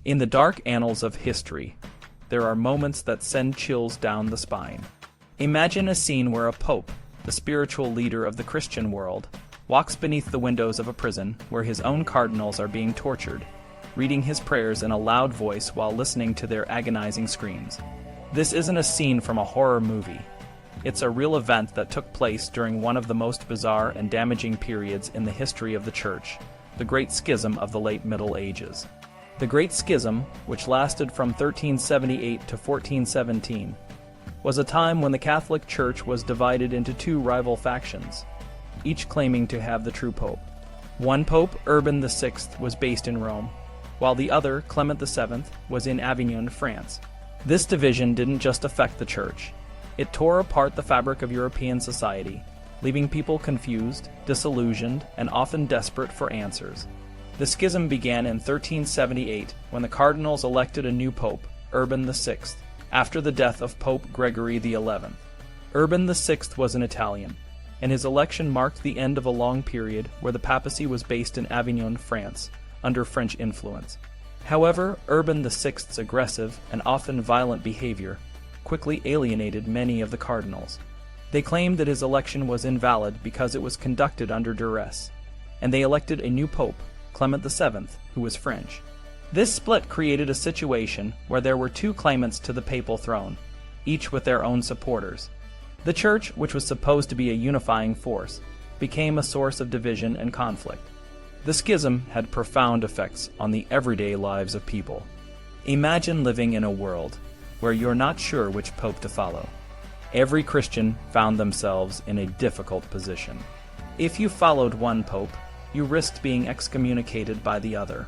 In the dark annals of history, there are moments that send chills down the spine. Imagine a scene where a pope, the spiritual leader of the Christian world, walks beneath the windows of a prison where his own cardinals are being tortured, reading his prayers in a loud voice while listening to their agonizing screams. This isn't a scene from a horror movie. It's a real event that took place during one of the most bizarre and damaging periods in the history of the Church, the Great Schism of the late Middle Ages. The Great Schism, which lasted from 1378 to 1417, was a time when the Catholic Church was divided into two rival factions, each claiming to have the true pope. One pope, Urban VI, was based in Rome, while the other, Clement VII, was in Avignon, France. This division didn't just affect the Church. It tore apart the fabric of European society, leaving people confused, disillusioned, and often desperate for answers. The schism began in 1378 when the cardinals elected a new pope, Urban VI, after the death of Pope Gregory XI. Urban VI was an Italian, and his election marked the end of a long period where the papacy was based in Avignon, France, under French influence. However, Urban VI's aggressive and often violent behavior quickly alienated many of the cardinals. They claimed that his election was invalid because it was conducted under duress, and they elected a new pope, Clement VII, who was French. This split created a situation where there were two claimants to the papal throne, each with their own supporters. The Church, which was supposed to be a unifying force, became a source of division and conflict. The schism had profound effects on the everyday lives of people. Imagine living in a world where you're not sure which pope to follow. Every Christian found themselves in a difficult position. If you followed one pope, you risked being excommunicated by the other.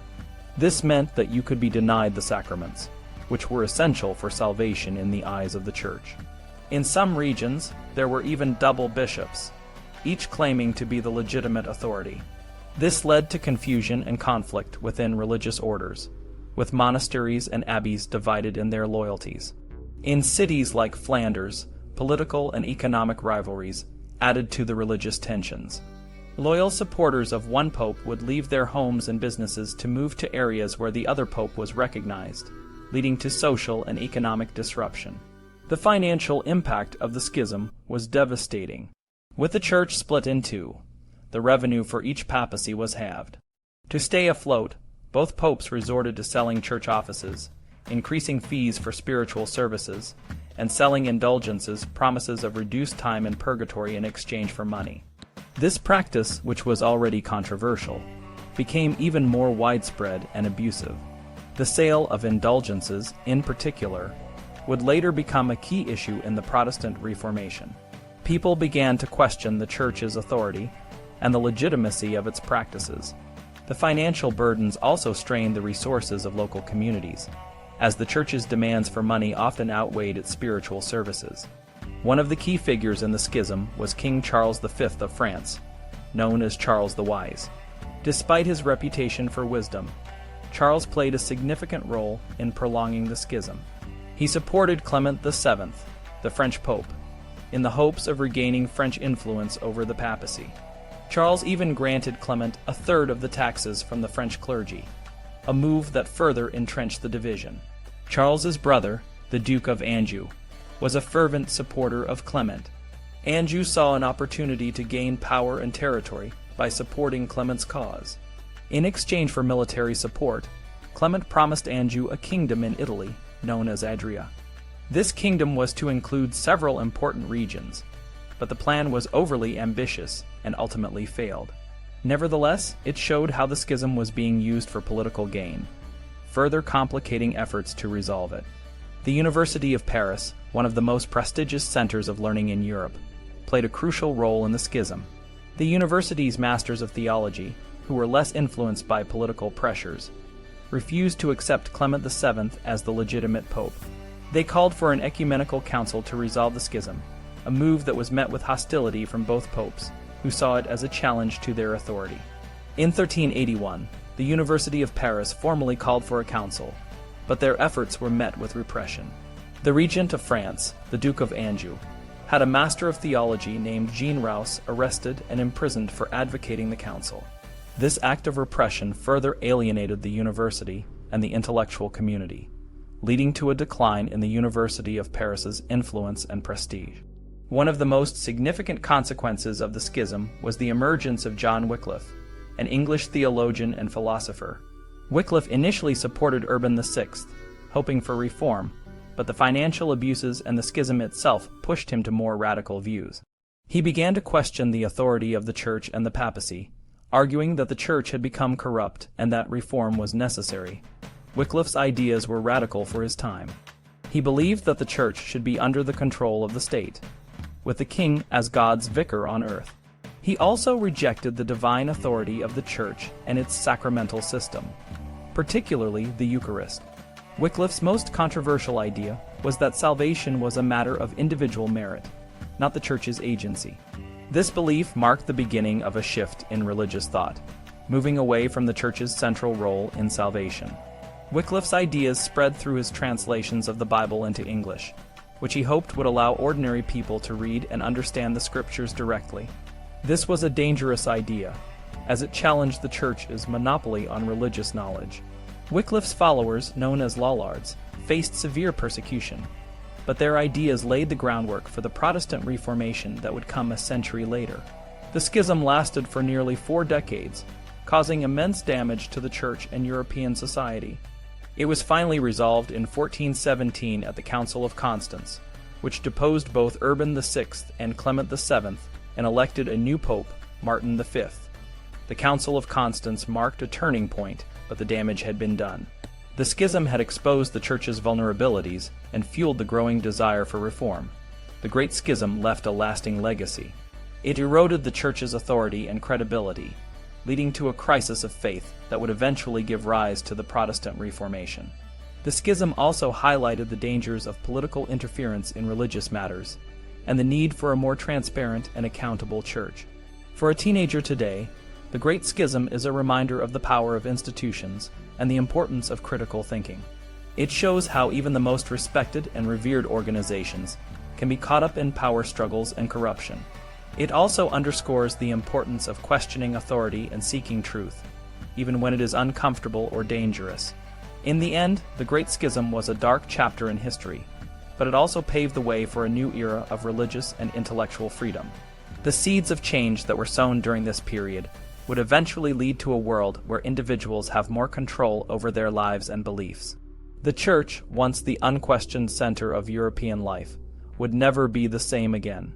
This meant that you could be denied the sacraments, which were essential for salvation in the eyes of the Church. In some regions, there were even double bishops, each claiming to be the legitimate authority. This led to confusion and conflict within religious orders, with monasteries and abbeys divided in their loyalties. In cities like Flanders, political and economic rivalries added to the religious tensions. Loyal supporters of one pope would leave their homes and businesses to move to areas where the other pope was recognized, leading to social and economic disruption. The financial impact of the schism was devastating. With the Church split in two, the revenue for each papacy was halved. To stay afloat, both popes resorted to selling church offices, increasing fees for spiritual services, and selling indulgences, promises of reduced time in purgatory in exchange for money. This practice, which was already controversial, became even more widespread and abusive. The sale of indulgences, in particular, would later become a key issue in the Protestant Reformation. People began to question the Church's authority and the legitimacy of its practices. The financial burdens also strained the resources of local communities, as the Church's demands for money often outweighed its spiritual services. One of the key figures in the schism was King Charles V of France, known as Charles the Wise. Despite his reputation for wisdom, Charles played a significant role in prolonging the schism. He supported Clement VII, the French pope, in the hopes of regaining French influence over the papacy. Charles even granted Clement a third of the taxes from the French clergy, a move that further entrenched the division. Charles's brother, the Duke of Anjou, was a fervent supporter of Clement. Anjou saw an opportunity to gain power and territory by supporting Clement's cause. In exchange for military support, Clement promised Anjou a kingdom in Italy, known as Adria. This kingdom was to include several important regions, but the plan was overly ambitious and ultimately failed. Nevertheless, it showed how the schism was being used for political gain, further complicating efforts to resolve it. The University of Paris, one of the most prestigious centers of learning in Europe, played a crucial role in the schism. The university's masters of theology, who were less influenced by political pressures, refused to accept Clement VII as the legitimate pope. They called for an ecumenical council to resolve the schism, a move that was met with hostility from both popes, who saw it as a challenge to their authority. In 1381, the University of Paris formally called for a council, but their efforts were met with repression. The regent of France, the Duke of Anjou, had a master of theology named Jean Rousse arrested and imprisoned for advocating the council. This act of repression further alienated the university and the intellectual community, leading to a decline in the University of Paris's influence and prestige. One of the most significant consequences of the schism was the emergence of John Wyclif, an English theologian and philosopher. Wickliffe initially supported Urban VI, hoping for reform, but the financial abuses and the schism itself pushed him to more radical views. He began to question the authority of the Church and the papacy, arguing that the Church had become corrupt and that reform was necessary. Wycliffe's ideas were radical for his time. He believed that the Church should be under the control of the state, with the king as God's vicar on earth. He also rejected the divine authority of the Church and its sacramental system, particularly the Eucharist. Wycliffe's most controversial idea was that salvation was a matter of individual merit, not the Church's agency. This belief marked the beginning of a shift in religious thought, moving away from the Church's central role in salvation. Wycliffe's ideas spread through his translations of the Bible into English, which he hoped would allow ordinary people to read and understand the Scriptures directly. This was a dangerous idea, as it challenged the Church's monopoly on religious knowledge. Wycliffe's followers, known as Lollards, faced severe persecution, but their ideas laid the groundwork for the Protestant Reformation that would come a century later. The schism lasted for nearly 4 decades, causing immense damage to the Church and European society. It was finally resolved in 1417 at the Council of Constance, which deposed both Urban VI and Clement VII and elected a new pope, Martin V. The Council of Constance marked a turning point, but the damage had been done. The schism had exposed the Church's vulnerabilities and fueled the growing desire for reform. The Great Schism left a lasting legacy. It eroded the Church's authority and credibility, leading to a crisis of faith that would eventually give rise to the Protestant Reformation. The schism also highlighted the dangers of political interference in religious matters, and the need for a more transparent and accountable Church. For a teenager today, the Great Schism is a reminder of the power of institutions and the importance of critical thinking. It shows how even the most respected and revered organizations can be caught up in power struggles and corruption. It also underscores the importance of questioning authority and seeking truth, even when it is uncomfortable or dangerous. In the end, the Great Schism was a dark chapter in history, but it also paved the way for a new era of religious and intellectual freedom. The seeds of change that were sown during this period would eventually lead to a world where individuals have more control over their lives and beliefs. The Church, once the unquestioned center of European life, would never be the same again.